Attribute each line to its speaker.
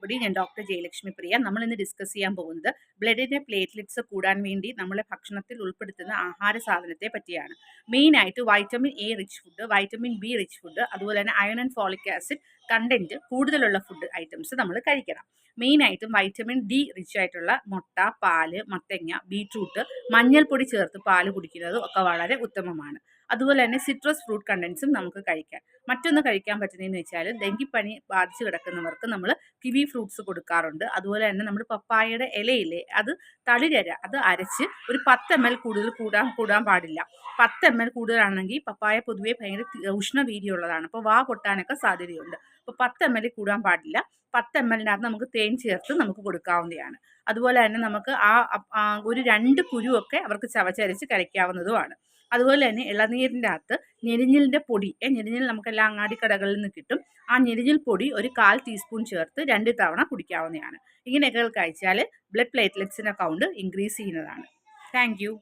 Speaker 1: മഞ്ഞൾപ്പൊടി. ഞാൻ ഡോക്ടർ ജയലക്ഷ്മി പ്രിയ. നമ്മൾ ഇന്ന് ഡിസ്കസ് ചെയ്യാൻ പോകുന്നത് ബ്ലഡിന്റെ പ്ലേറ്റ്ലെറ്റ്സ് കൂടാൻ വേണ്ടി നമ്മളെ ഭക്ഷണത്തിൽ ഉൾപ്പെടുത്തുന്ന ആഹാര സാധനത്തെ പറ്റിയാണ്. മെയിനായിട്ട് vitamin A rich food, vitamin B rich food, അതുപോലെ തന്നെ iron and folic acid content കൂടുതലുള്ള ഫുഡ് ഐറ്റംസ് നമ്മൾ കഴിക്കണം. മെയിനായിട്ടും വൈറ്റമിൻ ഡി റിച്ച് ആയിട്ടുള്ള മുട്ട, പാല്, മത്തങ്ങ, ബീട്രൂട്ട്, മഞ്ഞൾപ്പൊടി ചേർത്ത് പാല് കുടിക്കുന്നതും ഒക്കെ വളരെ ഉത്തമമാണ്. അതുപോലെ തന്നെ സിട്രസ് ഫ്രൂട്ട് കണ്ടൻസും നമുക്ക് കഴിക്കാം. മറ്റൊന്ന് കഴിക്കാൻ പറ്റുന്നതെന്ന് വെച്ചാൽ ഡെങ്കിപ്പനി ബാധിച്ച് കിടക്കുന്നവർക്ക് നമ്മൾ കിവി ഫ്രൂട്ട്സ് കൊടുക്കാറുണ്ട്. അതുപോലെ തന്നെ നമ്മൾ പപ്പായയുടെ ഇലയിലെ അത് തളിരര അത് അരച്ച് ഒരു 10 ml കൂടുതൽ കൂടാൻ പാടില്ല. 10 ml കൂടുതലാണെങ്കിൽ പപ്പായ പൊതുവെ ഭയങ്കര ഉഷ്ണവീര്യമുള്ളതാണ്. അപ്പോൾ വാ പൊട്ടാനൊക്കെ സാധ്യതയുണ്ട്. അപ്പോൾ 10 ml കൂടാൻ പാടില്ല. 10 ml-നകത്ത് നമുക്ക് തേൻ ചേർത്ത് നമുക്ക് കൊടുക്കാവുന്നതാണ്. അതുപോലെ തന്നെ നമുക്ക് ഒരു 2 കുരുവൊക്കെ അവർക്ക് ചവച്ചരച്ച് കഴിക്കാവുന്നതുമാണ്. അതുപോലെ തന്നെ ഇളനീരിൻ്റെ അകത്ത് ഞെരിഞ്ഞിലിൻ്റെ പൊടി, ഞെരിഞ്ഞിൽ നമുക്കെല്ലാം അങ്ങാടിക്കടകളിൽ നിന്ന് കിട്ടും. ആ ഞെരിഞ്ഞിൽ പൊടി ഒരു 1/4 ടീസ്പൂൺ ചേർത്ത് 2 തവണ കുടിക്കാവുന്നതാണ്. ഇങ്ങനെയൊക്കെ കഴിച്ചാൽ ബ്ലഡ് പ്ലേറ്റ്ലെറ്റ്സിൻ്റെ കൗണ്ട് ഇൻക്രീസ് ചെയ്യുന്നതാണ്. Thank you.